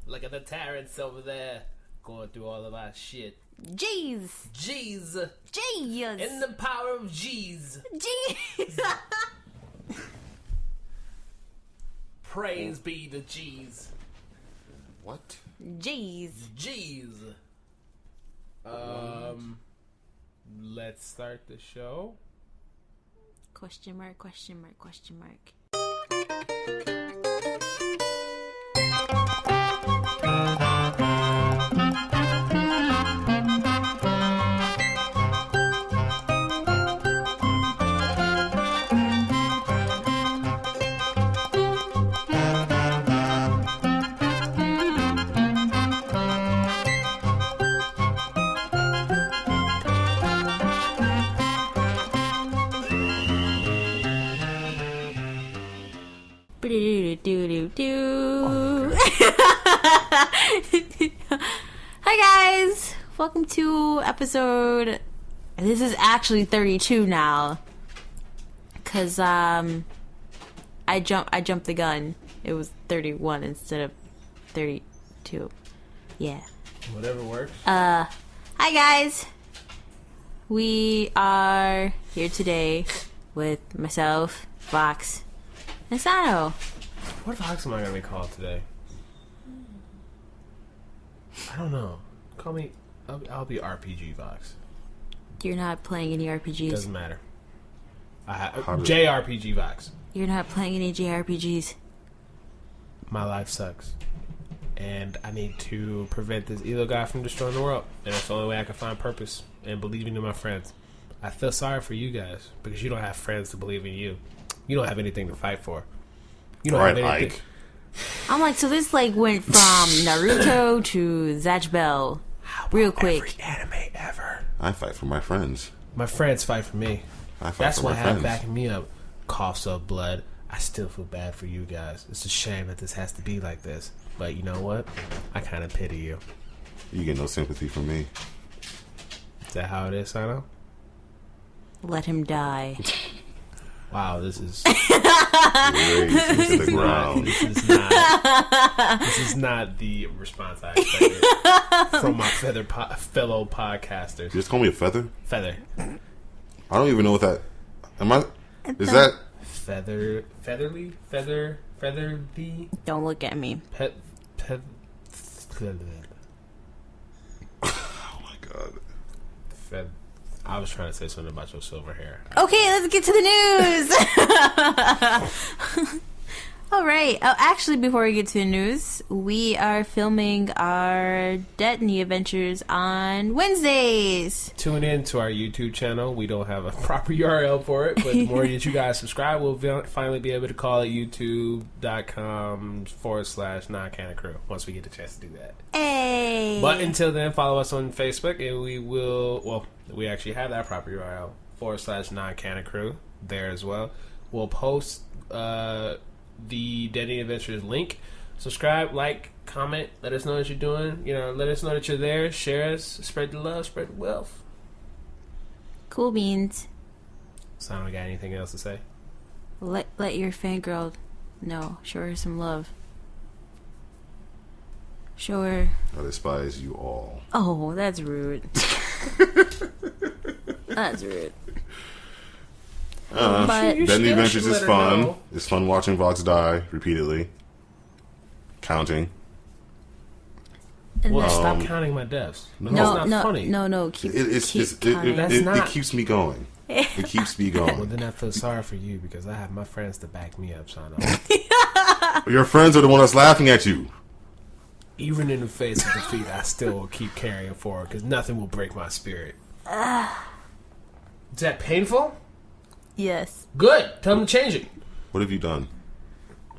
Look at the tyrants over there going through all of our shit. Jeez. Jeez. Jeez. In the power of Jeez. Jeez. Praise be to Jeez. What? Jeez. Jeez. Let's start the show. Question mark, question mark, question mark. Hi guys, welcome to episode. This is actually 32 now, cause I jumped the gun. It was 31 instead of 32. Yeah. Whatever works. Hi guys. We are here today with myself, Vox, and Sano. What Vox am I going to be called today? I don't know. Call me... I'll be RPG Vox. You're not playing any RPGs. Doesn't matter. JRPG Vox. You're not playing any JRPGs. My life sucks. And I need to prevent this evil guy from destroying the world. And that's the only way I can find purpose and believing in my friends. I feel sorry for you guys because you don't have friends to believe in you. You don't have anything to fight for. You don't have anything. Ike. I'm like, so this like went from Naruto to Zatch Bell real quick. Every anime ever. I fight for my friends. My friends fight for me. I fight That's for why my I have friends. backing me up. Coughs up blood. I still feel bad for you guys. It's a shame that this has to be like this. But you know what? I kind of pity you. You get no sympathy from me. Is that how it is, Sano? Let him die. Wow, this is... Raised into the ground. This is not the response I expected from my fellow podcasters. Just call me a feather? Feather. I don't even know what that... Is that... Featherly? Don't look at me. Oh my god. I was trying to say something about your silver hair. Okay, let's get to the news. All right. Oh, actually, before we get to the news, we are filming our Destiny adventures on Wednesdays. Tune in to our YouTube channel. We don't have a proper URL for it, but the more that you guys subscribe, we'll finally be able to call it youtube.com/Non-Canon Crew once we get the chance to do that. Hey. But until then, follow us on Facebook, and we will... Well, we actually have that proper URL, /Non-Canon Crew there as well. We'll post... the Destiny Adventures link. Subscribe, like, comment, let us know what you're doing. Let us know that you're there. Share us, spread the love, spread the wealth. Cool beans. Simon, got anything else to say? Let your fangirl know. Show her some love. Show her. I despise you all. Oh, that's rude. That's rude. But Destiny Adventures is fun. Know. It's fun watching Vox die repeatedly. Counting. Well, stop counting my deaths. No, That's not funny. No. Keep It keeps me going. It keeps me Well, going. then I feel sorry for you because I have my friends to back me up, Sano. Your friends are the one that's laughing at you. Even in the face of defeat, I still will keep carrying forward because nothing will break my spirit. Is that painful? Yes. Good. Tell them to change it. What have you done?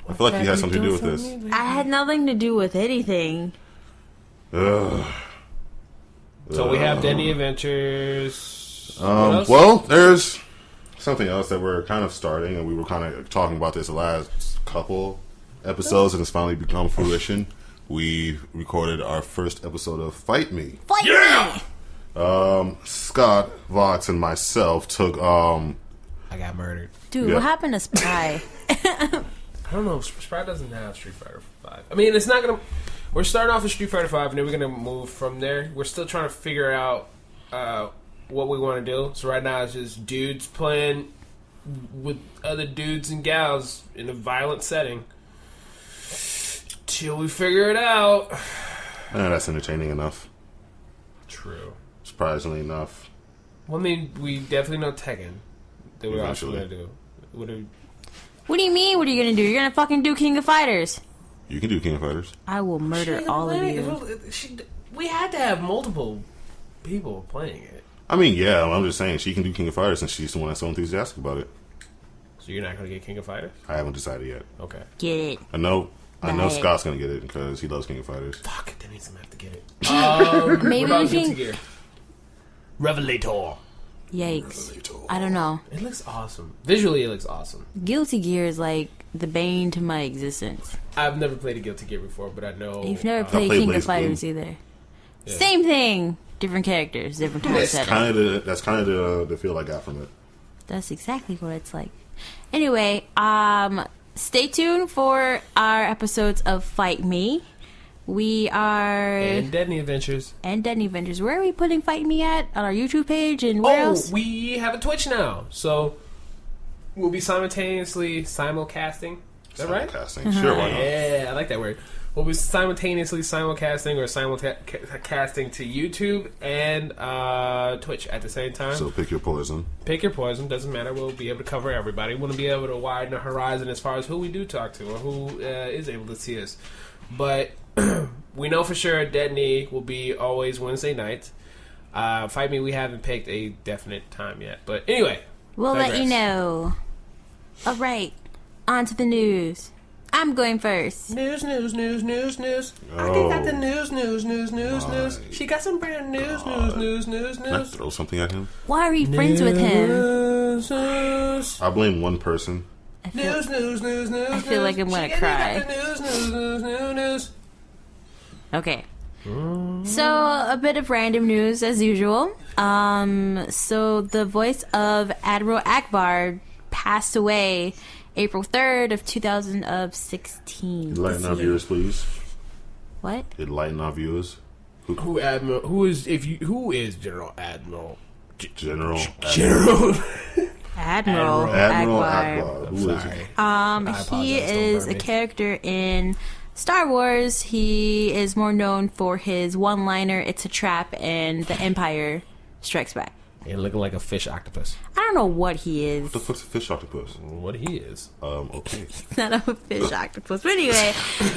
I feel like you had something to do with this. I had nothing to do with anything. Ugh. So we have Destiny Adventures. Well, there's something else that we're kind of starting, and we were kind of talking about this the last couple episodes, and it's finally become fruition. We recorded our first episode of FITE ME. Fight me! Scott, Vox, and myself took I got murdered. Dude, what happened to Spy? I don't know. Sprite doesn't have Street Fighter 5. I mean, it's not gonna. we're starting off with Street Fighter 5, and then we're gonna move from there. We're still trying to figure out what we want to do. So right now it's just dudes playing with other dudes and gals in a violent setting till we figure it out. That's entertaining enough. True. Surprisingly enough. Well, I mean, we definitely know Tekken. That we're also Eventually. gonna do. What do you mean? What are you gonna do? You're gonna fucking do King of Fighters. You can do King of Fighters. I will murder all of you. We had to have multiple people playing it. I mean, yeah, I'm just saying she can do King of Fighters since she's the one that's so enthusiastic about it. So you're not gonna get King of Fighters? I haven't decided yet. Okay. Get it. I know Right. Scott's gonna get it because he loves King of Fighters. Fuck, that means I'm gonna have to get it. Maybe what we about Guilty can. Gear? Revelator. Yikes. I don't know. It looks awesome. Visually, it looks awesome. Guilty Gear is like the bane to my existence. I've never played a Guilty Gear before, but I know... You've never played played King Blaze of Fighters Blue. either. Yeah. Same thing. Different characters, different time That's setting. kind of the feel I got from it. That's exactly what it's like. Anyway, stay tuned for our episodes of Fight Me. We are... And Deadly Adventures. And Deadly Adventures. Where are we putting Fight Me at? On our YouTube page and where else? We have a Twitch now. So, we'll be simultaneously simulcasting. Is that right? Simulcasting. Sure, why not? Yeah, I like that word. We'll be simultaneously simulcasting or simulcasting to YouTube and Twitch at the same time. So pick your poison. Pick your poison. Doesn't matter. We'll be able to cover everybody. We want to be able to widen the horizon as far as who we do talk to or who is able to see us. But we know for sure Dead Knee will be always Wednesday nights. Fight Me, we haven't picked a definite time yet. But anyway. We'll let you digress. know. All right. On to the news. I'm going first. News. I got the news. She got some brand news. Can I throw something at him? Why are you friends with him? I blame one person. I feel, News. I feel like I'm gonna cry. News. Okay. So, a bit of random news as usual. So the voice of Admiral Ackbar passed away April 3rd of 2016. Enlighten our viewers, please. What? Enlighten our viewers. Who is General Admiral? General. Admiral Admiral Ackbar. Ackbar. Who is he? Sorry. He apologize, don't is burn a me. character in Star Wars. He is more known for his one-liner, "It's a trap," and "The Empire Strikes Back." And looking like a fish octopus. I don't know what he is. What the fuck's a fish octopus? What he is. Okay. He's not a fish octopus. But anyway,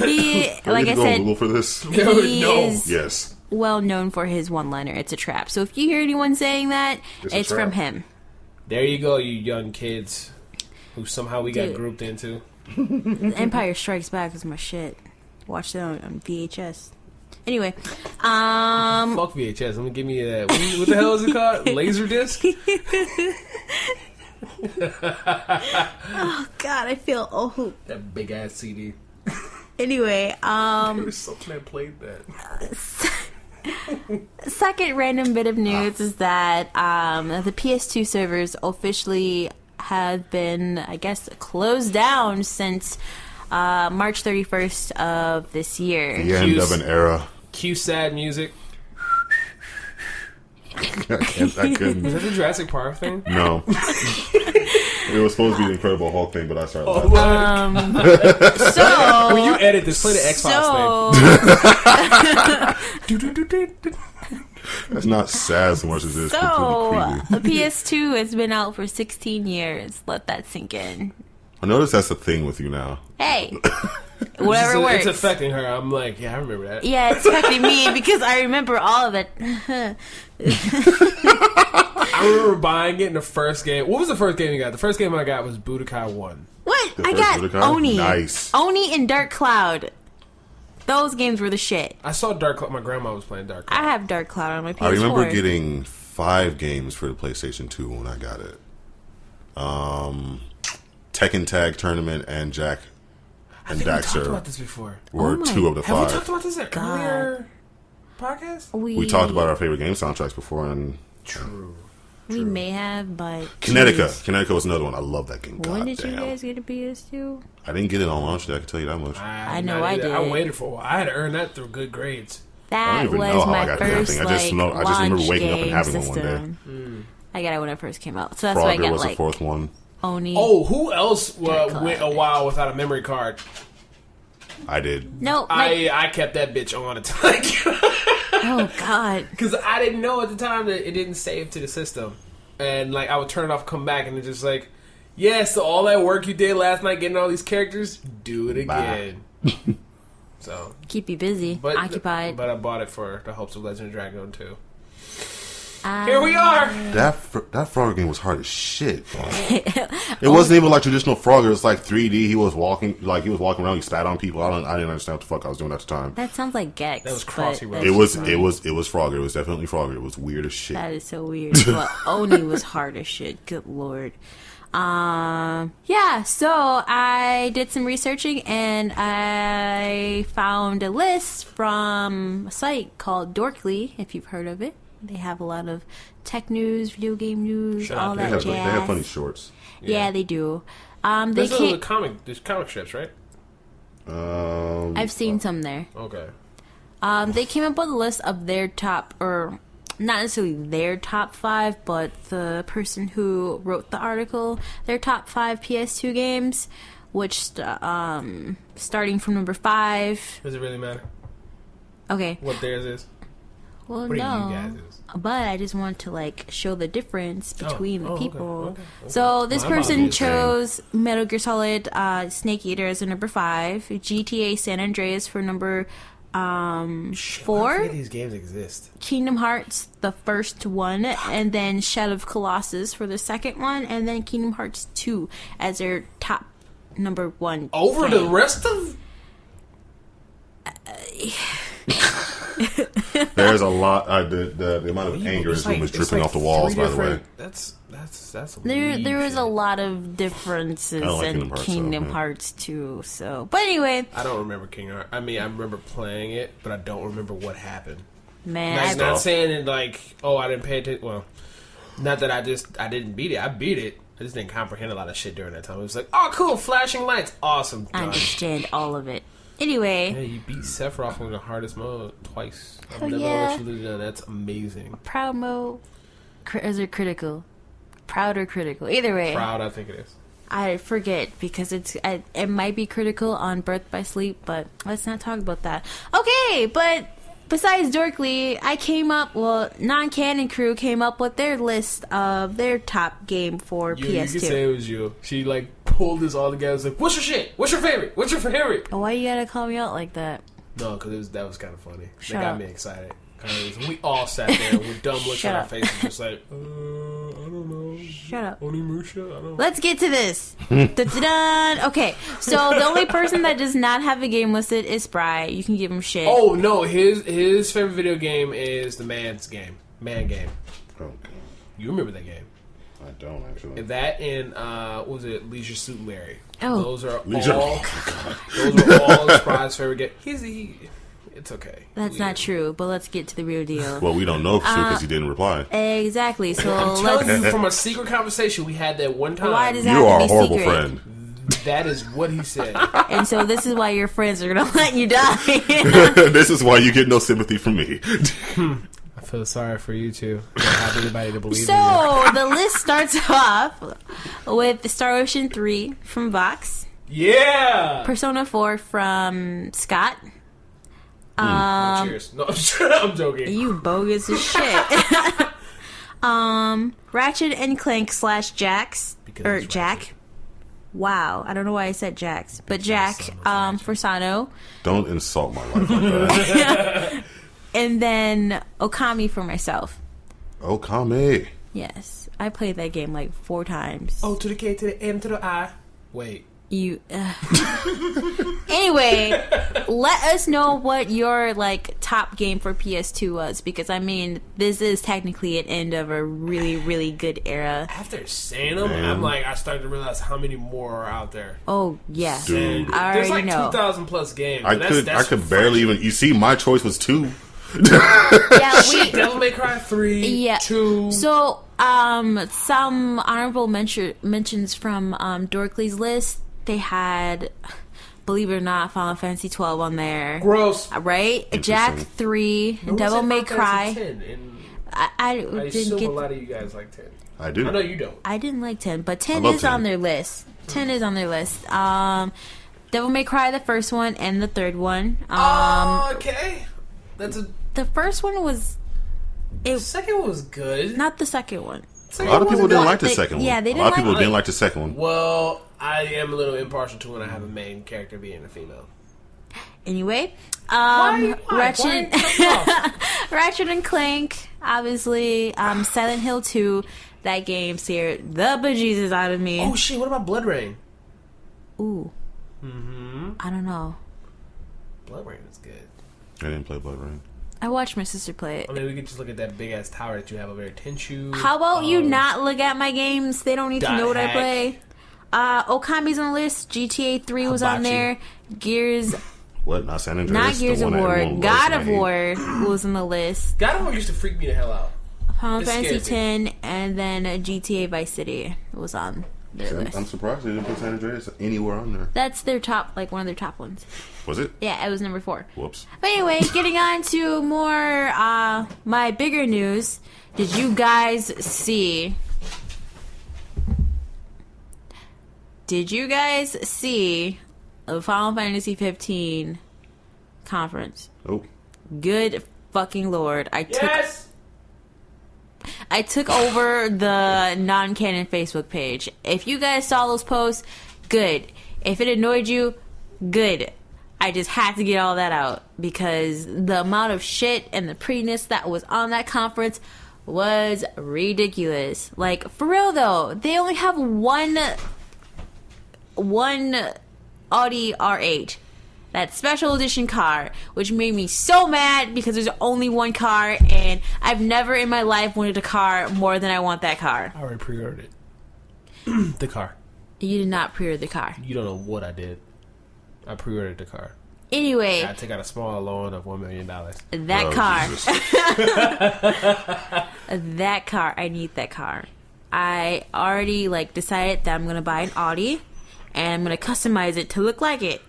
he, Do like I I need to go on said, Google for this? he No. is Yes. well known for his one-liner, "It's a trap." So if you hear anyone saying that, It's a it's from trap. him. There you go, you young kids who somehow we got Dude. grouped into. The Empire Strikes Back is my shit. Watch that on VHS. Anyway, Fuck VHS. I'm gonna give me that. What the hell is it called? Laserdisc? oh god, I feel old. That big ass CD. Anyway, There was something that played that. second random bit of news is that the PS2 servers officially have been, I guess, closed down since March 31st of this year. The end of an era. Cue sad music. I couldn't. Is that the Jurassic Park thing? No. It was supposed to be the Incredible Hulk thing, but I started Oh, laughing. So when you edit this, play the Xbox thing. That's not sad so much as it is So, completely creepy. the PS2 has been out for 16 years. Let that sink in. I notice that's the thing with you now. Hey, whatever works. It's affecting her. I'm like, yeah, I remember that. Yeah, it's affecting me because I remember all of it. I remember buying it in the first game. What was the first game you got? The first game I got was Budokai 1. What? The I first got Budokai? Oni. Nice. Oni and Dark Cloud. Those games were the shit. I saw Dark Cloud. My grandma was playing Dark Cloud. I have Dark Cloud on my PS4. I remember getting 5 games for the PlayStation 2 when I got it. Tekken Tag Tournament and Jack I and think we talked Daxter about this before. were Oh my 2 of the Have we 5. talked about this in God. earlier podcast? We talked about our favorite game soundtracks before, and True. We may have, but Connecticut. jeez. Connecticut was another one. I love that game. When God did you damn. guys get a PS2? I didn't get it on launch day. I can tell you that much. I know I did. I waited for a while. I had to earn that through good grades. I That don't even know was how I my got that first thing. I like just remember launch waking up and game having one system. I got it when it first came out, so that's why I Frogger got was like the fourth one. Oni. Oh, who else went Collect. a while without a memory card? I did. No, like, I kept that bitch on until oh god. because I didn't know at the time that it didn't save to the system, and like I would turn it off, come back, and it's just like, yeah. So all that work you did last night getting all these characters, do it again. So Keep you busy, but occupied. But I bought it for the hopes of Legend of Dragon 2. Here we are. That Frogger game was hard as shit. It wasn't even like traditional Frogger. It was like 3D. He was walking around. He spat on people. I didn't understand what the fuck I was doing at the time. That sounds like Gex. That was but Crossy Road. that's It was Frogger. It was definitely Frogger. It was weird as shit. That is so weird. But Oni was hard as shit. Good lord. Yeah, so I did some researching and I found a list from a site called Dorkly, if you've heard of it. They have a lot of tech news, video game news, Shut all up. that They jazz. have funny shorts. Yeah, they do. They There's can't. there's comic strips, right? I've seen some there. Okay. They came up with a list of their top, or not necessarily their top 5, but the person who wrote the article, their top 5 PS2 games, which starting from number 5. Does it really matter Okay, what theirs is? well, What do you no, guys is? but I just want to like show the difference between the okay, people. okay. So this Well, I'm person obvious. chose Metal Gear Solid Snake Eater as a number 5, GTA San Andreas for number I 4. forget these games exist. Kingdom Hearts, the first one, and then Shadow of Colossus for the second one, and then Kingdom Hearts 2 as their top number 1. Over game. the rest of... There's a lot. The amount of anger It's like- was it's dripping like off the walls. three By the way, different- That's There was shit. a lot of differences I don't like in Kingdom Hearts, Kingdom so, yeah. Hearts 2. So, but anyway, I don't remember Kingdom Hearts. I mean, I remember playing it, but I don't remember what happened. man, Like, I, not saying it like, oh, I didn't pay attention. Well, not that I didn't beat it. I beat it. I just didn't comprehend a lot of shit during that time. It was like, oh, cool, flashing lights, awesome. I Done. understand all of it. Anyway, Yeah, you beat Sephiroth on the hardest mode twice. I've Oh, never yeah. let you lose that. That's amazing. proud mode, is it critical? Proud or critical? Either way, Proud, I think it is. I forget because it might be critical on Birth by Sleep, but let's not talk about that. Okay, but besides Dorkly, Non-Canon crew came up with their list of their top game for You PS2. can say it was you. She like pulled this all together. It's like, what's your shit? What's your favorite? What's your favorite? Why you gotta call me out like that? No, because that was kind of funny. Shut They got up. me excited. 'Cause we all sat there with dumb looks Shut on our up. faces, just like, I don't know. Shut up. Onimusha? I don't know. Let's get to this. Dun-dun-dun. Okay, so the only person that does not have a game listed is Spry. You can give him shit. Oh no, his favorite video game is the Man Game. okay. You remember that game? I don't actually. That and what was it Leisure Suit Larry? Oh. Those are Leisure- all. Those are all Spry's favorite game. It's okay. That's not true, but let's get to the real deal. Well, we don't know because he didn't reply. Exactly, so I'm let's... telling you from a secret conversation we had that one time. Why does that You have are to a be horrible secret? friend. That is what he said. And so this is why your friends are gonna let you die. This is why you get no sympathy from me. I feel sorry for you too. I don't have anybody to believe in you. So the list starts off with Star Ocean 3 from Vox, Yeah. Persona 4 from Scott. Cheers. No, I'm joking. You bogus as shit. Ratchet and Clank / Jax Because or it's Jack. Ratchet. Wow, I don't know why I said Jax, but Jack for Sano, Don't insult my life like that. and then Okami for myself. Oh, Kame. Yes, I played that game like 4 times. O to the K to the M to the I. Wait. You. Anyway, let us know what your like top game for PS2 was, because I mean this is technically an end of a really, really good era. After saying them, Man. I started to realize how many more are out there. Oh yeah, Dude. I There's already like know. 2,000 plus games. I and that's could barely even. You see, my choice was 2. Yeah, Devil May Cry 3, Yeah. 2. So Some honorable mentions from Dorkley's list. They had, believe it or not, Final Fantasy 12 on there. Gross. Right? Jack 3, Devil May Cry. 10 and I I didn't assume get. a lot of you guys like 10. I do. I know you don't. I didn't like 10, but 10 love is 10. on their list. 10 is on their list. Devil May Cry, the first one, and the third one. Okay. The first one was. The second one was good. Not the second one. A lot of people didn't like the second one. Yeah, they A lot of didn't people like didn't like the second one. Well, I am a little impartial to when I have a main character being a female. Anyway, Why? Ratchet, Why? Ratchet and Clank, obviously, Silent Hill 2, that game scared the bejesus out of me. Oh shit! What about Blood Rain? Ooh. Mm-hmm. I don't know. Blood Rain is good. I didn't play Blood Rain. I watched my sister play it. I mean, we could just look at that big ass tower that you have over there, Tenchu. How about you not look at my games? They don't need to know what I play. Okami's on the list. GTA 3 was on there. Gears, What? Not San Andreas? not The Gears of one that War. everyone God loves, of man. War was on the list. God of War used to freak me the hell out. Final It Fantasy scared 10, and then GTA Vice City was on their list. I'm surprised they didn't put San Andreas anywhere on there. That's their top, like one of their top ones. Was it? Yeah, it was number 4. Whoops. But anyway, getting on to more my bigger news. Did you guys see? Did you guys see the Final Fantasy 15 conference? Oh. Good fucking lord! Yes. I took over the Non-Canon Facebook page. If you guys saw those posts, good. If it annoyed you, good. I just had to get all that out because the amount of shit and the prettiness that was on that conference was ridiculous. Like, for real though, they only have one Audi R8. That special edition car, which made me so mad because there's only one car, and I've never in my life wanted a car more than I want that car. I already pre-ordered it. The car. You did not pre-order the car. You don't know what I did. I pre-ordered the car. Anyway, I took out a small loan of $1 million. that Oh, car. Jesus. That car. I need that car. I already decided that I'm gonna buy an Audi, and I'm gonna customize it to look like it.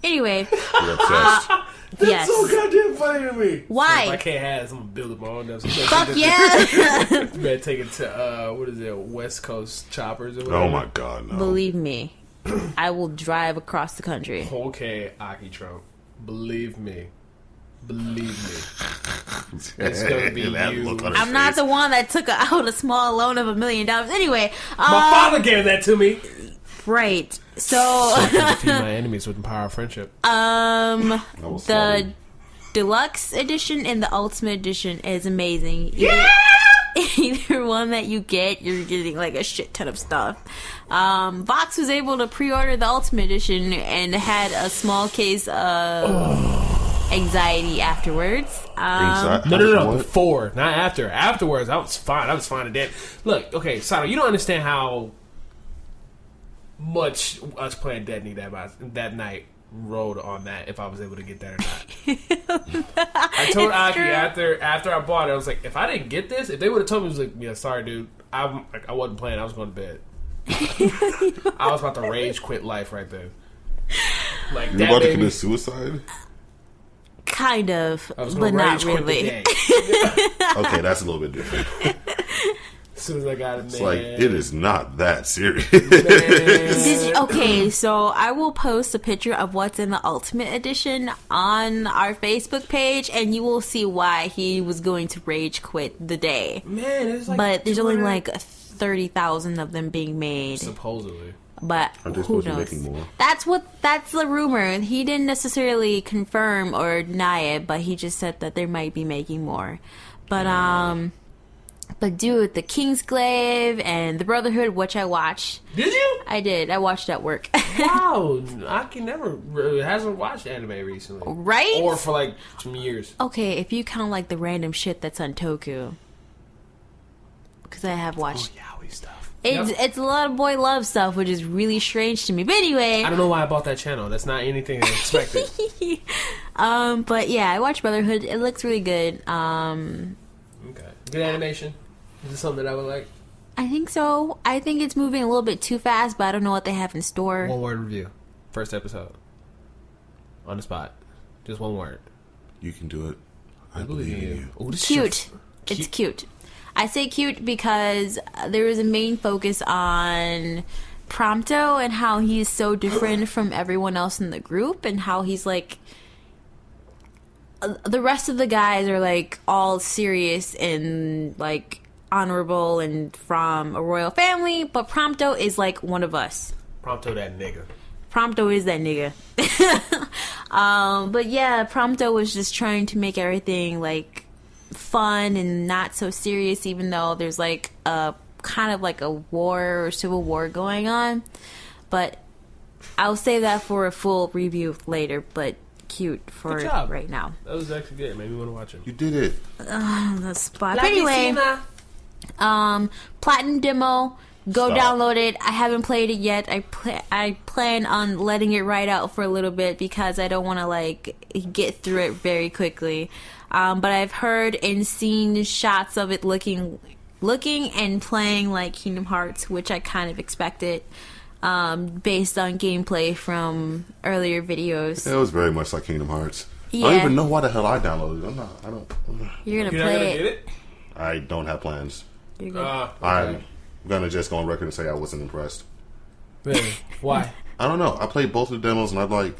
Anyway, You're obsessed. That's yes. so goddamn funny to me. Why? So if I can't have it, I'm gonna build it my own. Fuck yeah! You better take it to what is it, West Coast choppers or whatever. Oh my god, no. Believe me, I will drive across the country. Okay, Aki Trump. Believe me. It's gonna be That you. look on his I'm not face. the one that took out a small loan of $1 million. Anyway, My father gave that to me. right. So, I can defeat my enemies with the power of friendship. I was the sorry. deluxe edition and the ultimate edition is amazing. Either one that you get, you're getting a shit ton of stuff. Vox was able to pre-order the ultimate edition and had a small case of anxiety afterwards. No. What? Before, not after. Afterwards, I was fine. I was fine and dead. Look, okay, Sato, you don't understand how much us playing Destiny that night rode on that. If I was able to get that or not, I told Aki after I bought it, I was like, if I didn't get this, if they would have told me, I was like, yeah, sorry, dude, I wasn't playing. I was going to bed. I was about to rage quit life right there. Like You that about to baby. commit suicide? Kind of, I was but gonna not rage quit the really. day. Okay, that's a little bit different. As soon as I got it, It's man. like, it is not that serious. Okay, so I will post a picture of what's in the Ultimate Edition on our Facebook page, and you will see why he was going to rage quit the day. Man, it's like But there's only 200 30,000 of them being made. supposedly. But Aren't they who supposed to be knows? making more? That's the rumor. He didn't necessarily confirm or deny it, but he just said that they might be making more. But dude, the Kingsglaive and the Brotherhood, which I watched. Did you? I did. I watched at work. Wow, Aki never hasn't watched anime recently, Right? Or for some years. Okay, if you count the random shit that's on Toku. Because I have watched. Yaoi stuff. It's a lot of boy love stuff, which is really strange to me. But anyway. I don't know why I bought that channel. That's not anything I expected. But yeah, I watched Brotherhood. It looks really good. Okay, good animation. Is this something that I would like? I think so. I think it's moving a little bit too fast, but I don't know what they have in store. One word review. First episode. On the spot. Just one word. You can do it. I believe in you. Ooh, this Cute. shit- It's cute. I say cute because there is a main focus on Prompto and how he's so different from everyone else in the group, and how he's like, the rest of the guys are like all serious and like honorable and from a royal family, but Prompto is like one of us. Prompto that nigga. Prompto is that nigga. But yeah, Prompto was just trying to make everything like fun and not so serious, even though there's like a kind of like a war or civil war going on. But I'll save that for a full review later, but cute for Good job. right now. That was actually good. It made me want to watch it. You did it. The spot. But anyway, Platinum Demo. Go Stop. download it. I haven't played it yet. I plan on letting it ride out for a little bit because I don't want to like get through it very quickly. But I've heard and seen shots of it looking and playing like Kingdom Hearts, which I kind of expected based on gameplay from earlier videos. It was very much like Kingdom Hearts. Yeah. I don't even know why the hell I downloaded it. You're gonna You're not play gonna it. get it? I don't have plans. You're gonna... Okay. I'm gonna just go on record and say I wasn't impressed. Really? Why? I don't know. I played both of the demos, and I like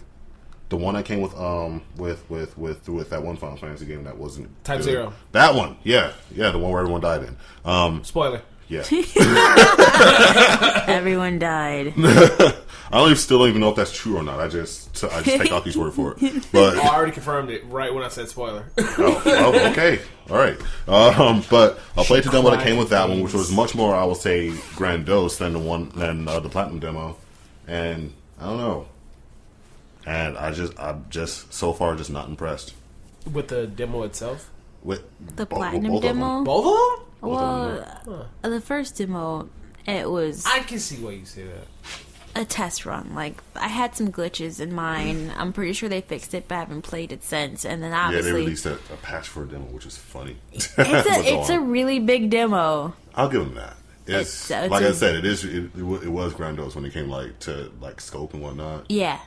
the one that came with that one Final Fantasy game that wasn't Type good. Zero. That one, yeah, the one where everyone died in. Spoiler. Yeah, Everyone died. I still don't even know if that's true or not. I just take Aki's word for it. But I already confirmed it right when I said spoiler. oh, okay, all right. But I played the demo that came with that one, which was much more, I will say, grandiose than the Platinum demo, and I don't know. And I'm just so far just not impressed With the demo itself? with The both Platinum of them. Demo. Both of them? Both of them, Well, the first demo, it was I can see why you say that. a test run. Like, I had some glitches in mine. I'm pretty sure they fixed it, but I haven't played it since. And then Yeah, they obviously, released a patch for a demo, which is funny. it's a really big demo. I'll give them that. It's It's like a- I said, it was grandiose when it came to scope and whatnot. Yeah.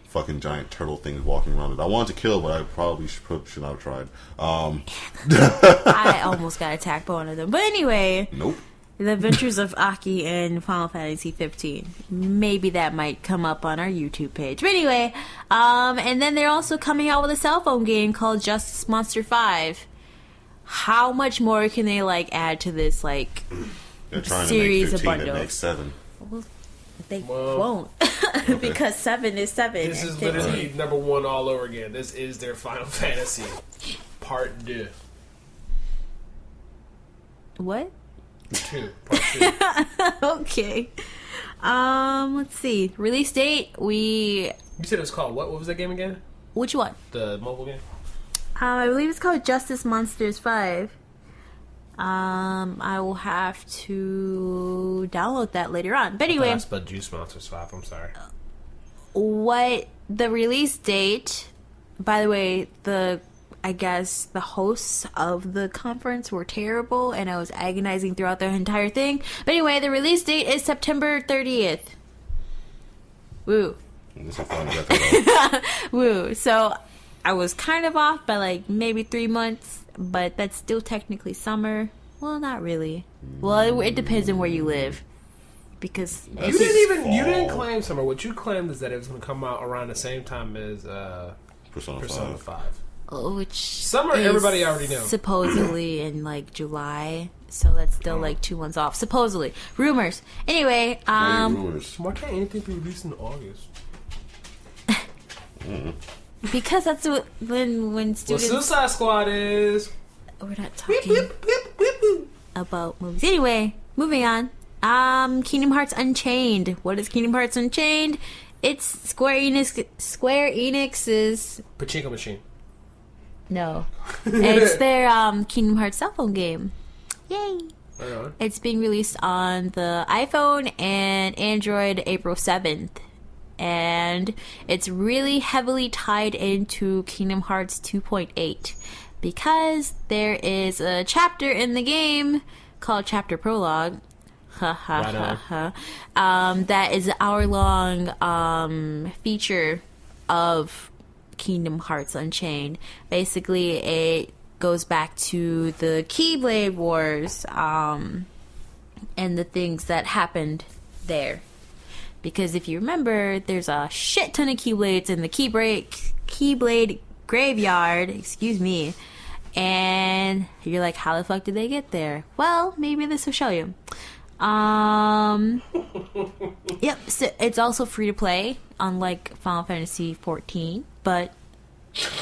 Fucking giant turtle things walking around it. I wanted to kill, but I probably should not have tried. I almost got attacked by one of them. But anyway, Nope. The Adventures of Aki in Final Fantasy 15. Maybe that might come up on our YouTube page. But anyway, and then they're also coming out with a cell phone game called Justice Monster 5. How much more can they like add to this like They're trying series to of make 15 and bundles? make 7. They Well, won't because 7 is 7. This and is 15. literally number one all over again. This is their Final Fantasy Part 2. What? 2. Part 2. Okay. Let's see. Release date. You said it was called what? What was that game again? Which one? The mobile game? I believe it's called Justice Monsters 5. I will have to download that later on. But anyway, That's but Juice Monster Swap. I'm sorry. what the release date? By the way, I guess the hosts of the conference were terrible, and I was agonizing throughout the entire thing. But anyway, the release date is September 30th. Woo. This is finally got that out. Woo. So I was kind of off by like maybe 3 months, but that's still technically summer. Well, not really. Well, it depends on where you live. Because You didn't claim summer. What you claimed is that it was going to come out around the same time as Persona Persona 5. 5. Which Summer, is everybody already knew. supposedly in like July, so that's still like 2 months off. Supposedly, rumors. Anyway, Rumors. Why can't anything be released in August? because that's when Well, students. Suicide Squad is. We're not talking about movies. Anyway, moving on. Kingdom Hearts Unchained. What is Kingdom Hearts Unchained? It's Square Enix's. Pachinko machine. No, it's their Kingdom Hearts cell phone game. Yay! Right on. It's being released on the iPhone and Android April 7th. And it's really heavily tied into Kingdom Hearts 2.8 because there is a chapter in the game called Chapter Prologue Ha ha ha ha. That is an hour-long feature of Kingdom Hearts Unchained. Basically, it goes back to the Keyblade Wars and the things that happened there. Because if you remember, there's a shit ton of Keyblades in the Keyblade graveyard. Excuse me. And you're like, how the fuck did they get there? Well, maybe this will show you. Yep, so it's also free to play, unlike Final Fantasy 14, but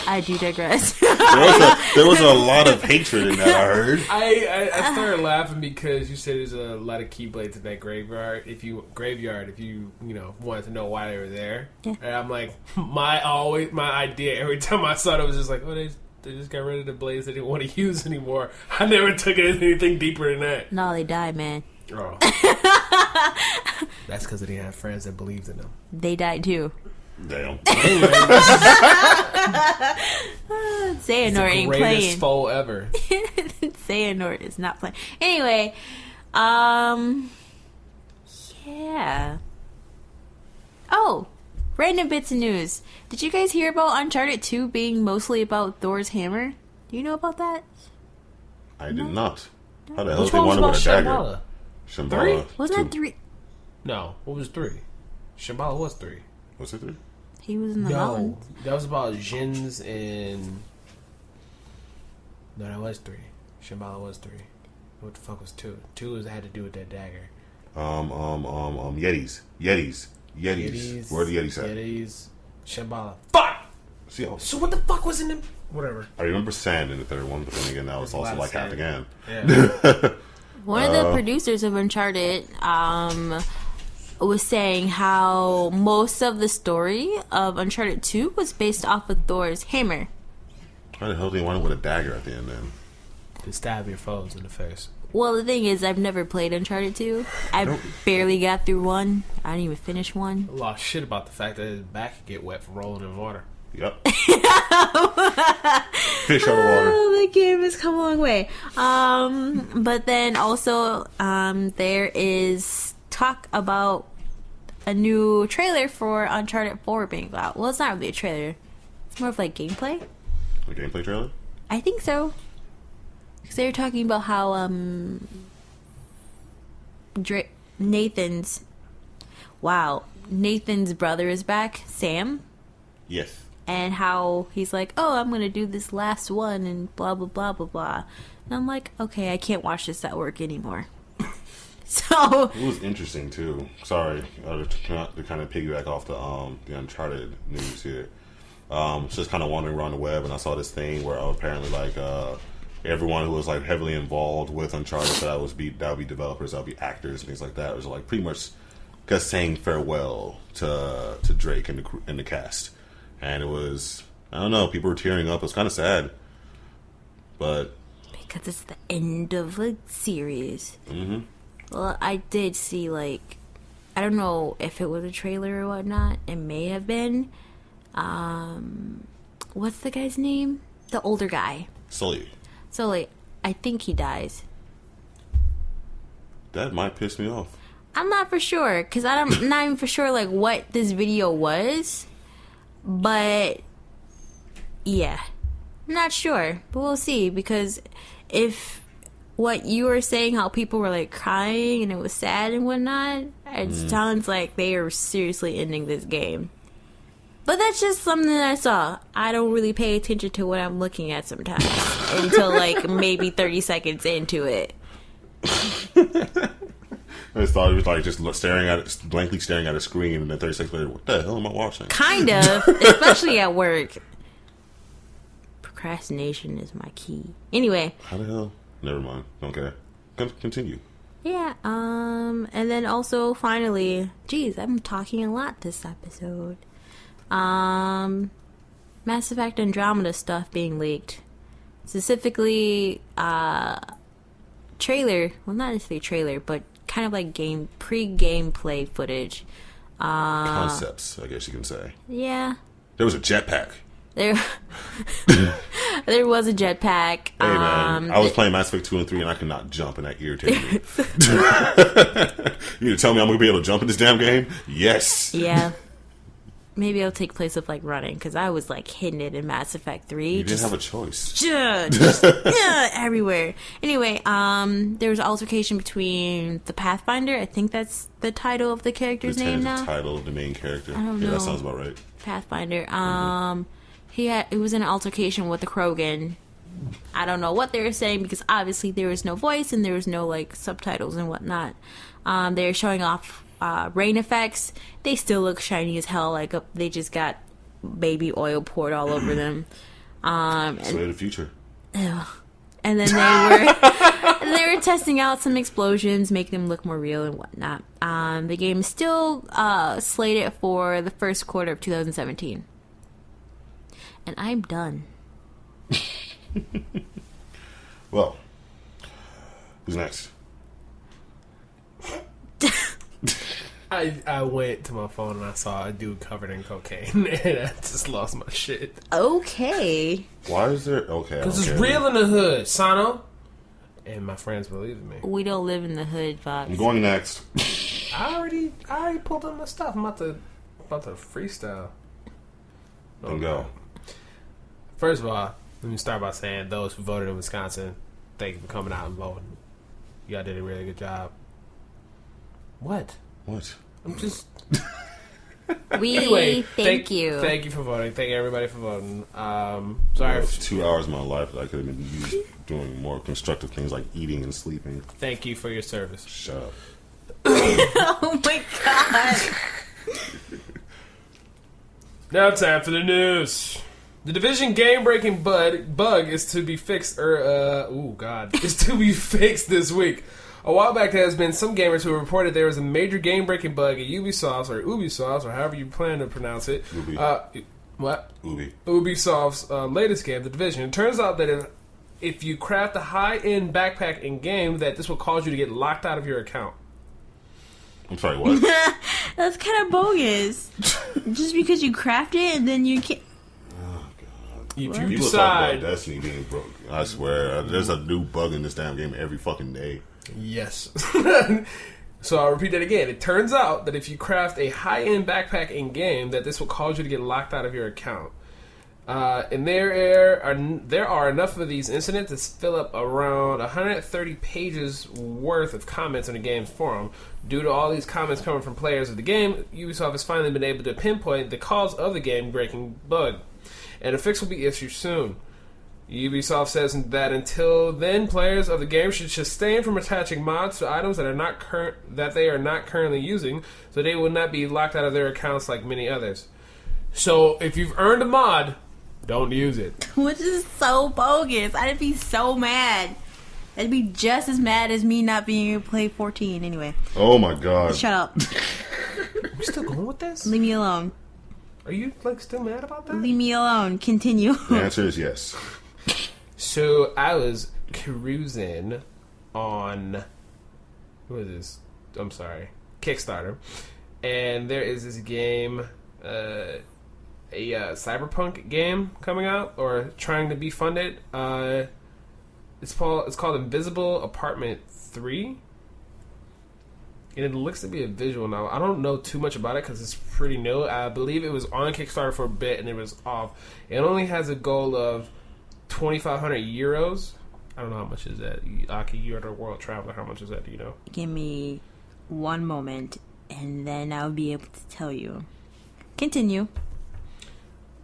I do digress. There was a lot of hatred in that, I heard. I started laughing because you said there's a lot of Keyblades in that graveyard. If you wanted to know why they were there, yeah. And I'm like, my idea every time I saw it was just like, oh, they just got rid of the blades they didn't want to use anymore. I never took it as anything deeper than that. No, they died, man. Oh. That's because they didn't have friends that believed in them. They died too. Damn. Xehanort ain't playing. Greatest foe ever. Xehanort is not playing. Anyway, yeah. Oh, random bits of news. Did you guys hear about Uncharted 2 being mostly about Thor's hammer? Do you know about that? I did not. How the hell Which did they one was want to about with a Shambhala? dagger? Shambhala. Wasn't that 3? No, what was 3? Shambhala was 3. Was it 3? He was in the mountain. That was about Jin's and... No, that was 3. Shambhala was 3. What the fuck was 2? 2 had to do with that dagger. Yetis. Where are the Yetis at? Yetis. Shambhala. Fuck! See, So what the fuck was in them? Whatever. I remember sand in the third one, but then again, that was also like half again. Yeah. One of the producers of Uncharted was saying how most of the story of Uncharted 2 was based off of Thor's hammer. Why the hell do they want it with a dagger at the end then? To stab your foes in the face. Well, the thing is, I've never played Uncharted 2. I barely got through 1. I didn't even finish 1. A lot of shit about the fact that his back could get wet from rolling in water. Yep. Fish out of water. Oh, the game has come a long way. But then also, there is talk about a new trailer for Uncharted 4 being out. Well, it's not really a trailer. It's more of like gameplay. A gameplay trailer? I think so. Because they were talking about how Nathan's brother is back, Sam. Yes. And how he's like, oh, I'm going to do this last one and blah, blah, blah, blah, blah. And I'm like, okay, I can't watch this at work anymore. So it was interesting, too. Sorry, to kind of piggyback off the Uncharted news here. Just kind of wandering around the web, and I saw this thing where apparently, like, everyone who was, like, heavily involved with Uncharted, that would be developers, that would be actors, and things like that. It was, like, pretty much just saying farewell to Drake and the cast. And it was, I don't know, people were tearing up. It was kind of sad. But because it's the end of the series. Mm-hmm. Well, I did see, like, I don't know if it was a trailer or whatnot. It may have been. What's the guy's name? The older guy. Sully. Sully. I think he dies. That might piss me off. I'm not for sure, because I'm not even for sure, like, what this video was. But, yeah. I'm not sure. But we'll see, because if what you were saying, how people were, like, crying and it was sad and whatnot, it sounds like they are seriously ending this game. But that's just something that I saw. I don't really pay attention to what I'm looking at sometimes until, like, maybe 30 seconds into it. I just thought it was like just blankly staring at a screen, and then 30 seconds later, what the hell am I watching? Kind of, especially at work. Procrastination is my key. Anyway. How the hell? Never mind. Don't care. Continue. Yeah, and then also, finally, geez, I'm talking a lot this episode. Mass Effect Andromeda stuff being leaked. Specifically, trailer, well, not necessarily trailer, but kind of like pre-gameplay footage. Concepts, I guess you can say. Yeah. There was a jetpack. There There was a jetpack. Hey man, I was playing Mass Effect 2 and 3 and I could not jump and that irritated me. You gonna tell me I'm gonna be able to jump in this damn game? Yes. Yeah. Maybe it'll take place of like running because I was like hitting it in Mass Effect 3. You didn't have a choice. Just everywhere. Anyway, there was an altercation between the Pathfinder. I think that's the title of the character's name now. The title of the main character. I don't know. Yeah, that sounds about right. Pathfinder. It was an altercation with the Krogan. I don't know what they were saying because obviously there was no voice and there was no like subtitles and whatnot. They were showing off rain effects. They still look shiny as hell. Like they just got baby oil poured all over them. So the future. Ew. And then they were testing out some explosions, making them look more real and whatnot. The game is still slated for the first quarter of 2017. And I'm done. Well, who's next? I went to my phone and I saw a dude covered in cocaine and I just lost my shit. Okay. Why is there... Okay. Because it's real in the hood, Sano. And my friends believe in me. We don't live in the hood, Fox. I'm going next. I already pulled up my stuff. I'm about to freestyle. Then go. First of all, let me start by saying those who voted in Wisconsin, thank you for coming out and voting. Y'all did a really good job. What? I'm just... Anyway, thank you. Thank you for voting. Thank everybody for voting. Sorry. 2 hours of my life that I could have been used doing more constructive things like eating and sleeping. Thank you for your service. Shut up. Oh my god. Now time for the news. The Division game-breaking bug is to be fixed, is to be fixed this week. A while back, there has been some gamers who reported there was a major game-breaking bug at Ubisoft's, or however you plan to pronounce it. Ubisoft's latest game, The Division. It turns out that if you craft a high-end backpack in-game, that this will cause you to get locked out of your account. I'm sorry, what? That's kind of bogus. Just because you craft it and then you can't... If People you talk decide... about Destiny being broke. I swear, there's a new bug in this damn game every fucking day. Yes. So I'll repeat that again. It turns out that if you craft a high-end backpack in-game, that this will cause you to get locked out of your account. And there are enough of these incidents to fill up around 130 pages worth of comments on the game's forum. Due to all these comments coming from players of the game, Ubisoft has finally been able to pinpoint the cause of the game-breaking bug. And a fix will be issued soon. Ubisoft says that until then, players of the game should abstain from attaching mods to items that they are not currently using, so they will not be locked out of their accounts like many others. So, if you've earned a mod, don't use it. Which is so bogus. I'd be so mad. I'd be just as mad as me not being able to play 14 anyway. Oh my god. Shut up. Are we still going with this? Leave me alone. Are you still mad about that? Leave me alone. Continue. The answer is yes. So I was cruising on Kickstarter, and there is this game, a cyberpunk game coming out or trying to be funded. It's called Invisible Apartment 3. And it looks to be a visual novel. I don't know too much about it because it's pretty new. I believe it was on Kickstarter for a bit and it was off. It only has a goal of 2,500 euros. I don't know how much is that. Aki, you're the world traveler. How much is that? Do you know? Give me one moment and then I'll be able to tell you. Continue.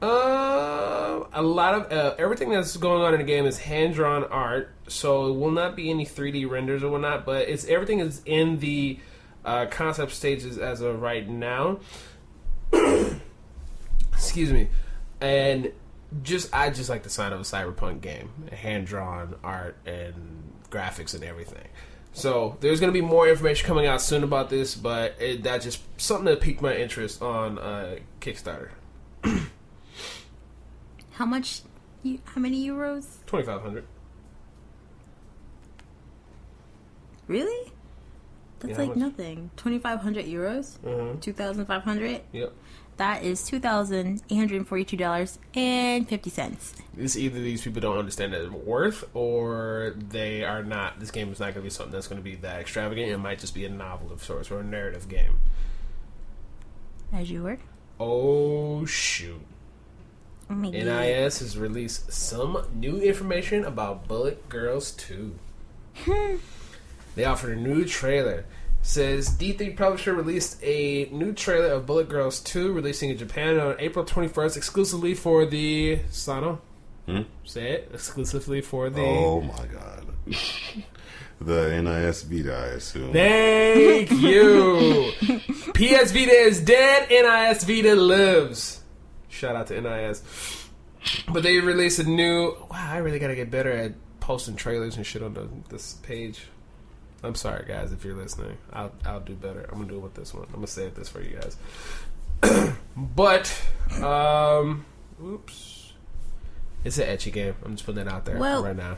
A lot of everything that's going on in the game is hand-drawn art, so it will not be any 3D renders or whatnot, but everything is in the concept stages as of right now. Excuse me. And I just like the sign of a cyberpunk game, hand-drawn art and graphics and everything. So there's going to be more information coming out soon about this, but that's just something that piqued my interest on Kickstarter. How much? How many euros? 2,500. Really? That's like nothing. 2,500 euros? 2,500? Yep. That is $2,842.50. It's either these people don't understand their worth, or they are not. This game is not going to be something that's going to be that extravagant. It might just be a novel of sorts or a narrative game. As you were. Oh shoot! Oh my God. NIS has released some new information about Bullet Girls 2. They offered a new trailer. Says D3 Publisher released a new trailer of Bullet Girls 2, releasing in Japan on April 21st, exclusively for the Sano. Say it. Exclusively for the. Oh my God. The NIS Vita, I assume. Thank you. PS Vita is dead. NIS Vita lives. Shout out to NIS. But they released a new. Wow, I really gotta get better at posting trailers and shit on this page. I'm sorry, guys, if you're listening. I'll do better. I'm gonna do it with this one. I'm gonna save this for you guys. But, oops, it's an ecchi game. I'm just putting that out there right now.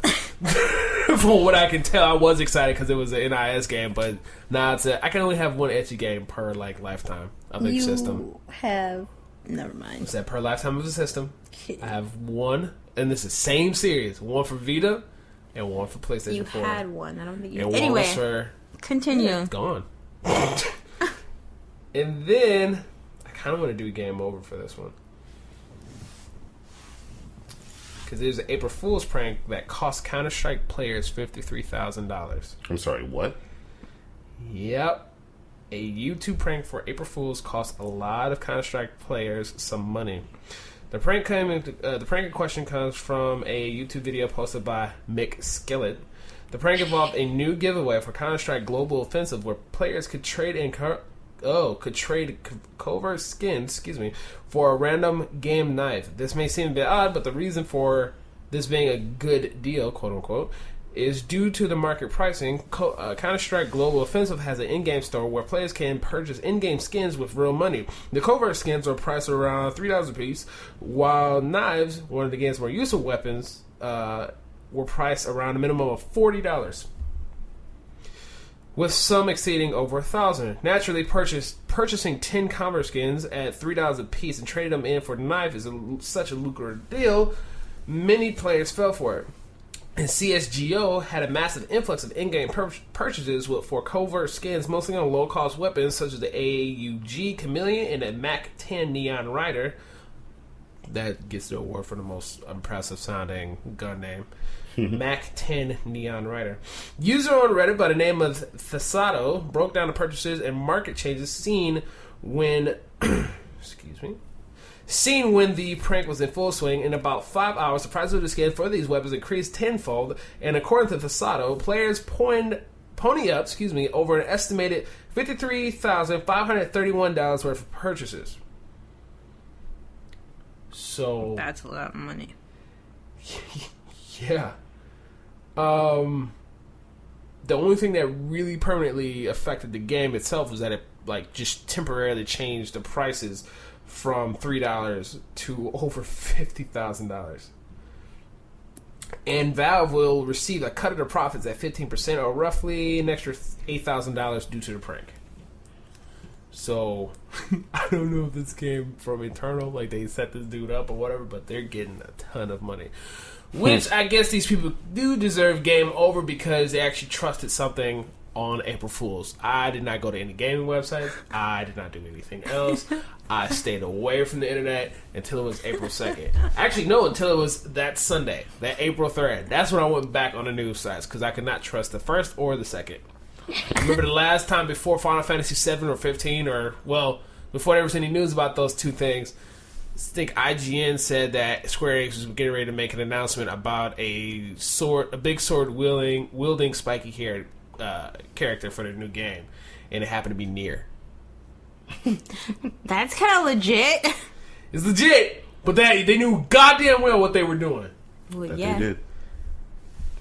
From what I can tell, I was excited because it was an NIS game, but now I can only have one ecchi game per lifetime of the system. Never mind. It's that per lifetime of the system. I have one, and this is the same series. One for Vita. And one for PlayStation 4. You had one. I don't think you... And anyway, one was for... Continue. Yeah, it's gone. And then, I kind of want to do Game Over for this one. Because there's an April Fool's prank that cost Counterstrike players $53,000. I'm sorry, what? Yep. A YouTube prank for April Fool's cost a lot of Counterstrike players some money. The prank in question comes from a YouTube video posted by Mick Skillet. The prank involved a new giveaway for Counter-Strike Global Offensive, where players could trade covert skins, for a random game knife. This may seem a bit odd, but the reason for this being a good deal, quote unquote, is due to the market pricing. Counter-Strike Global Offensive has an in-game store where players can purchase in-game skins with real money. The covert skins are priced around $3 a piece, while knives, one of the game's more useful weapons, were priced around a minimum of $40, with some exceeding over $1,000. Naturally, purchasing 10 covert skins at $3 a piece and trading them in for the knife is such a lucrative deal, many players fell for it. And CSGO had a massive influx of in-game purchases for covert skins, mostly on low-cost weapons such as the AUG Chameleon and the MAC-10 Neon Rider. That gets the award for the most impressive-sounding gun name. MAC-10 Neon Rider. User on Reddit by the name of Thiaz broke down the purchases and market changes seen when... Seen when the prank was in full swing. In about 5 hours, the price of the skin for these weapons increased tenfold, and according to Thiaz, players pony up over an estimated $53,531 worth of purchases. So that's a lot of money. Yeah. The only thing that really permanently affected the game itself was that it just temporarily changed the prices from $3 to over $50,000. And Valve will receive a cut of their profits at 15%, or roughly an extra $8,000 due to the prank. So, I don't know if this came from internal, like they set this dude up or whatever, but they're getting a ton of money. Which, I guess these people do deserve Game Over because they actually trusted something on April Fool's. I did not go to any gaming websites. I did not do anything else. I stayed away from the internet until it was April 2nd. Actually, no, until it was that Sunday, that April 3rd. That's when I went back on the news sites because I could not trust the first or the second. I remember the last time before Final Fantasy 7 or 15, or, well, before there was any news about those two things, I think IGN said that Square Enix was getting ready to make an announcement about a big sword wielding spiky haired character for their new game, and it happened to be Nier. That's kind of legit. It's legit, but they knew goddamn well what they were doing. Well, That yeah. they did.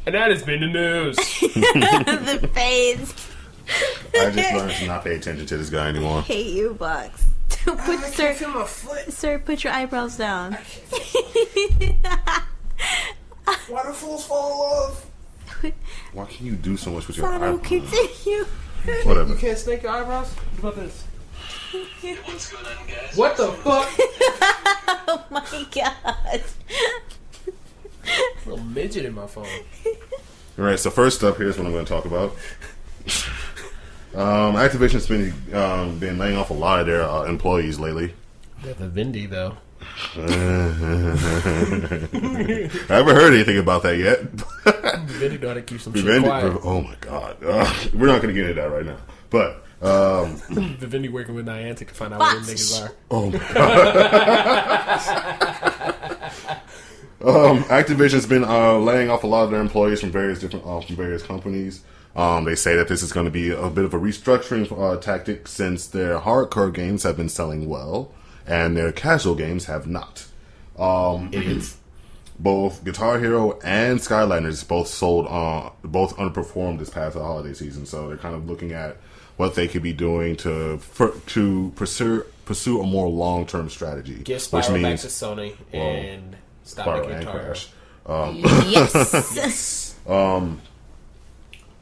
And that has been the news. The face. I just learned to not pay attention to this guy anymore. Hate you, Bucks. Feel my foot. Sir, put your eyebrows down. Why do fools fall in love? Why can you do so much with your Sano, eyebrows? continue. Whatever. You can't snake your eyebrows? What about this? What's going on, guys? What the fuck? Oh my god. Little midget in my phone. All right, so first up, here's what I'm going to talk about. Activision's been laying off a lot of their employees lately. They're the Vindy, though. I haven't heard anything about that yet. Vindy know how to keep some shit quiet. Oh my god, we're not going to get into that right now. But Vindy working with Niantic to find out what them niggas are. oh my god. Activision's been laying off a lot of their employees from various companies. They say that this is going to be a bit of a restructuring tactic since their hardcore games have been selling well and their casual games have not. Idiots. Both Guitar Hero and Skylanders both underperformed this past holiday season, so they're kind of looking at what they could be doing to pursue a more long-term strategy. Get Spyro back to Sony and stop Spyro making and Guitar Hero. Crash. Yes.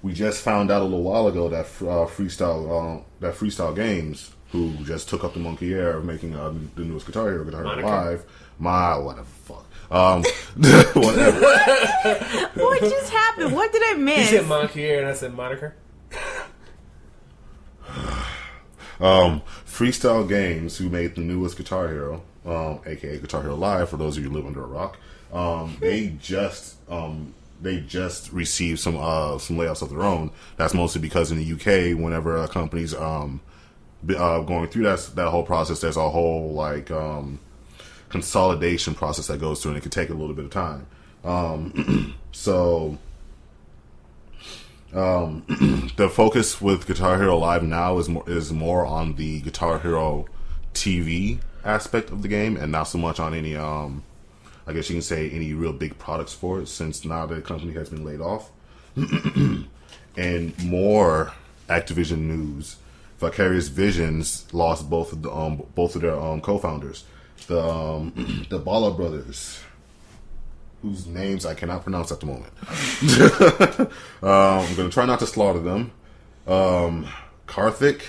We just found out a little while ago that Freestyle Games, who just took up the monkey air of making the newest Guitar Hero Live, whatever, fuck. Whatever. What just happened? What did I He miss? said monkey air and I said moniker. Freestyle Games, who made the newest Guitar Hero, aka Guitar Hero Live, for those of you who live under a rock, they just received some layoffs of their own. That's mostly because in the UK, whenever a company's going through that whole process, there's a whole consolidation process that goes through, and it can take a little bit of time. The focus with Guitar Hero Live now is more on the Guitar Hero TV aspect of the game, and not so much on any I guess you can say any real big products for it, since now the company has been laid off. And more Activision news: Vicarious Visions lost both of their co-founders, the Bala brothers, whose names I cannot pronounce at the moment. I'm going to try not to slaughter them. Karthik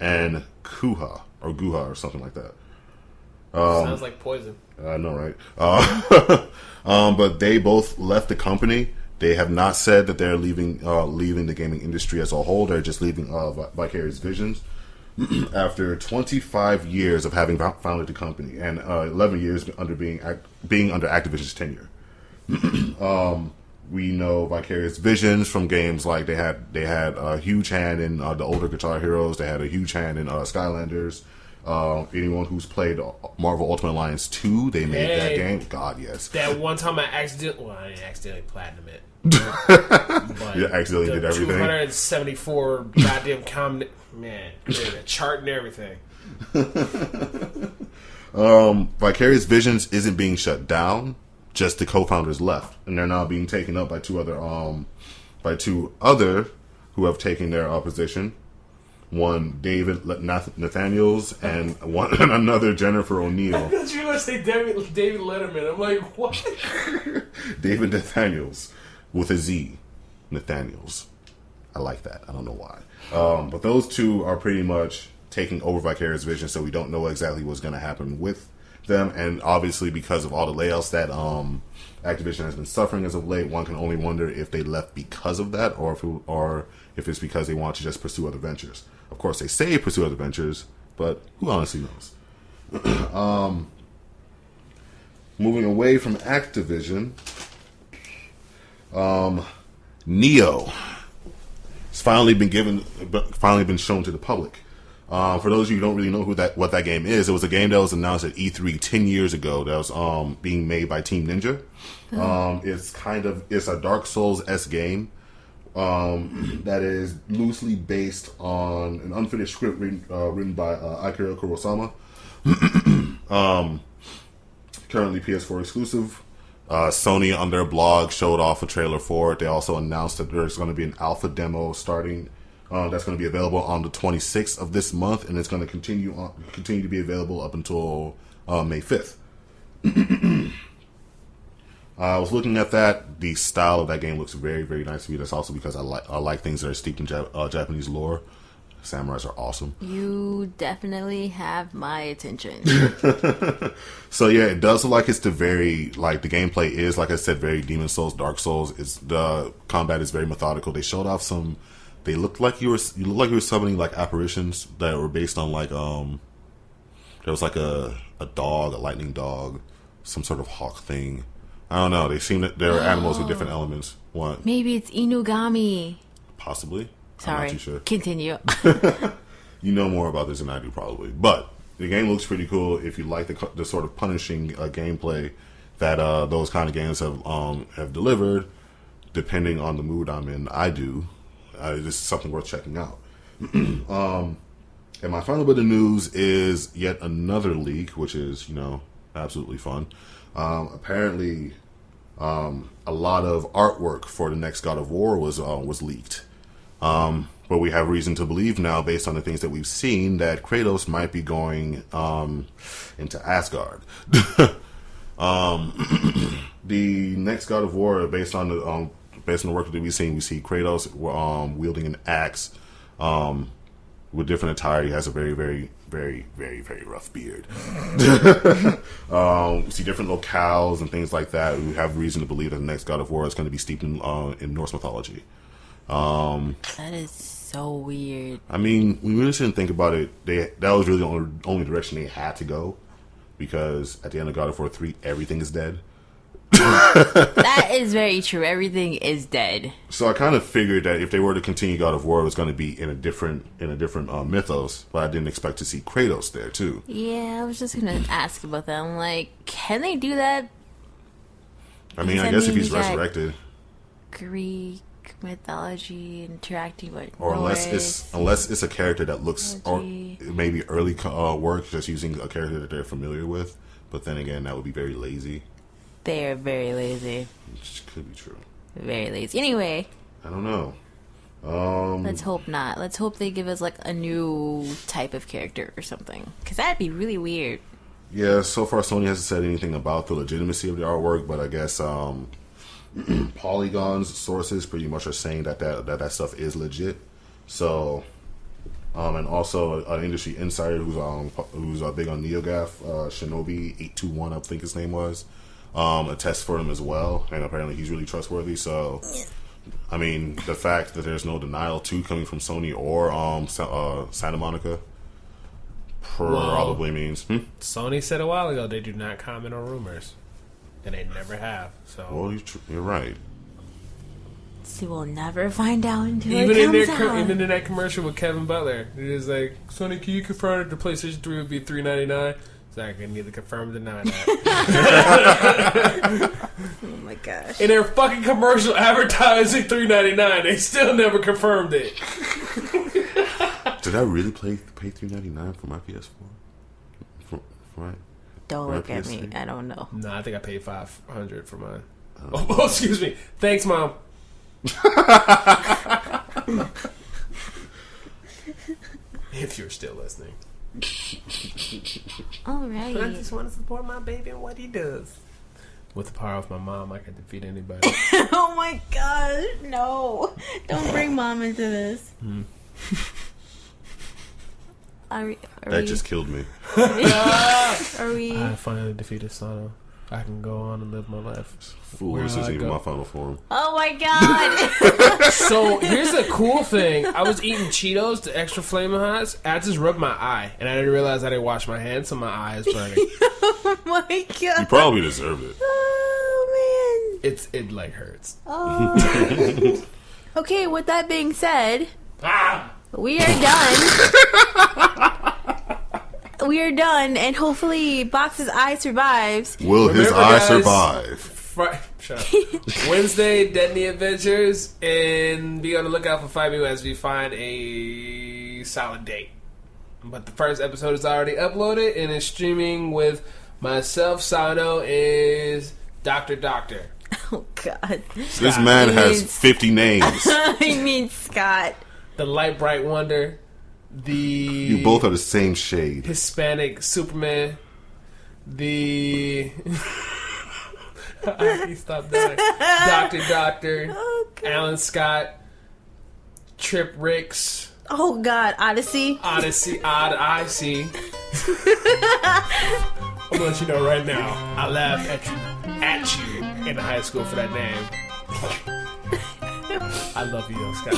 and Guha or something like that. Sounds like poison. I know, right? But they both left the company. They have not said that they're leaving the gaming industry as a whole. They're just leaving Vicarious Visions after 25 years of having founded the company and 11 years under being under Activision's tenure. We know Vicarious Visions from games like they had a huge hand in the older Guitar Heroes. They had a huge hand in Skylanders. Anyone who's played Marvel Ultimate Alliance 2, they made that game. God, yes. That one time I didn't accidentally platinum it. But You accidentally did everything. 274 goddamn man, a chart and everything. Vicarious Visions isn't being shut down. Just the co-founders left, and they're now being taken up by two other who have taken their position. One, David Nathaniels, and another, Jennifer O'Neill. I thought you were going to say David Letterman. I'm like, what? David Nathaniels with a Z. Nathaniels. I like that. I don't know why. But those two are pretty much taking over Vicarious Vision, so we don't know exactly what's going to happen with them. And obviously, because of all the layoffs that Activision has been suffering as of late, one can only wonder if they left because of that, or if it's because they want to just pursue other ventures. Of course, they say pursue other ventures, but who honestly knows? Moving away from Activision, Nioh has finally been shown to the public. For those of you who don't really know what that game is, it was a game that was announced at E3 10 years ago. That was being made by Team Ninja. It's a Dark Souls-esque game that is loosely based on an unfinished script written by Akira Kurosawa. Currently PS4 exclusive. Sony on their blog showed off a trailer for it. They also announced that there's going to be an alpha demo starting. That's going to be available on the 26th of this month, and it's going to continue to be available up until May 5th. I was looking at that. The style of that game looks very, very nice to me. That's also because I like things that are steeped in Japanese lore. Samurais are awesome. You definitely have my attention. So yeah, it does look like it's the gameplay is, like I said, very Demon Souls, Dark Souls. The combat is very methodical. They showed off some. They looked like you were summoning like apparitions that were based on like there was like a dog, a lightning dog, some sort of hawk thing. I don't know. They seem that there are animals with different elements. What? Maybe it's Inugami. Possibly. Sorry. I'm not too sure. Continue. You know more about this than I do, probably. But the game looks pretty cool. If you like the sort of punishing gameplay that those kind of games have delivered, depending on the mood I'm in, I do. This is something worth checking out. And my final bit of news is yet another leak, which is, absolutely fun. Apparently, a lot of artwork for the next God of War was leaked. But we have reason to believe now, based on the things that we've seen, that Kratos might be going into Asgard. The next God of War, based on the work that we've seen, we see Kratos wielding an axe with different attire. He has a very, very, very, very, very rough beard. We see different locales and things like that. We have reason to believe that the next God of War is going to be steeped in Norse mythology. That is so weird. I mean, we really shouldn't think about it. That was really the only direction they had to go, because at the end of God of War 3, everything is dead. That is very true. Everything is dead. So I kind of figured that if they were to continue God of War, it was going to be in a different mythos, but I didn't expect to see Kratos there too. Yeah, I was just gonna ask about that. I'm like, can they do that? I mean, I guess if he's resurrected, Greek mythology interacting with or Norse, unless it's a character that looks, or maybe early work just using a character that they're familiar with. But then again, that would be very lazy. They are very lazy. Which could be true. Very lazy. Anyway, I don't know. Let's hope not. Let's hope they give us like a new type of character or something, because that'd be really weird. Yeah, so far Sony hasn't said anything about the legitimacy of the artwork, but I guess Polygon's sources pretty much are saying that stuff is legit. So, and also an industry insider who's big on NeoGAF, Shinobi821, I think his name was, attests for him as well, and apparently he's really trustworthy. So, I mean, the fact that there's no Denial 2 coming from Sony or Santa Monica probably means Sony said a while ago they do not comment on rumors, and they never have. So, well, you're right. See, we'll never find out until even it comes out. Even in that commercial with Kevin Butler, it is like, Sony, can you confirm that the PlayStation 3 would be $399? So I can neither confirm or deny that. Oh my gosh! In their fucking commercial advertising $399, they still never confirmed it. Did I really pay $399 for my PS4? Don't look at me. I don't know. No, I think I paid $500 for mine. Oh, excuse me. Thanks, Mom. If you're still listening. Alright. I just want to support my baby and what he does. With the power of my mom, I can defeat anybody. Oh my gosh, no. Don't bring Mom into this. That just killed me. Are we? I finally defeated Sano. I can go on and live my life. Fool, this isn't even my final form. Oh my god! So here's the cool thing. I was eating Cheetos, the extra flaming hots. I just rubbed my eye, and I didn't realize I didn't wash my hands, so my eye is burning. Oh my god! You probably deserve it. Oh man! It like hurts. Oh. Okay, with that being said, we are done. We are done, and hopefully Box's eye survives. Will his eye survive? Shut up. Wednesday, Deadly Adventures, and be on the lookout for FITE ME as we find a solid date. But the first episode is already uploaded and is streaming with myself, Sano, is Dr. Doctor. Oh god. This man has 50 names. I mean Scott. The Light Bright Wonder. You both are the same shade. Hispanic Superman. The He stopped dying. Doctor, Oh, God. Alan Scott, Trip Ricks, Oh, God. Odyssey. Odd Icy. I'm gonna let you know right now. I laughed at you in high school for that name. I love you, though, Scott.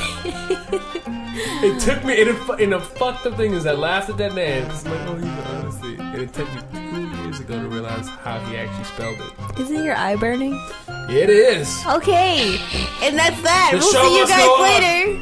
It took me, and the fucked up thing is I laughed at that name. It's like, oh, he's Odyssey. And it took me 2 years ago to realize how he actually spelled it. Isn't your eye burning? It is. Okay. And that's that. The We'll show see you must guys go on. later.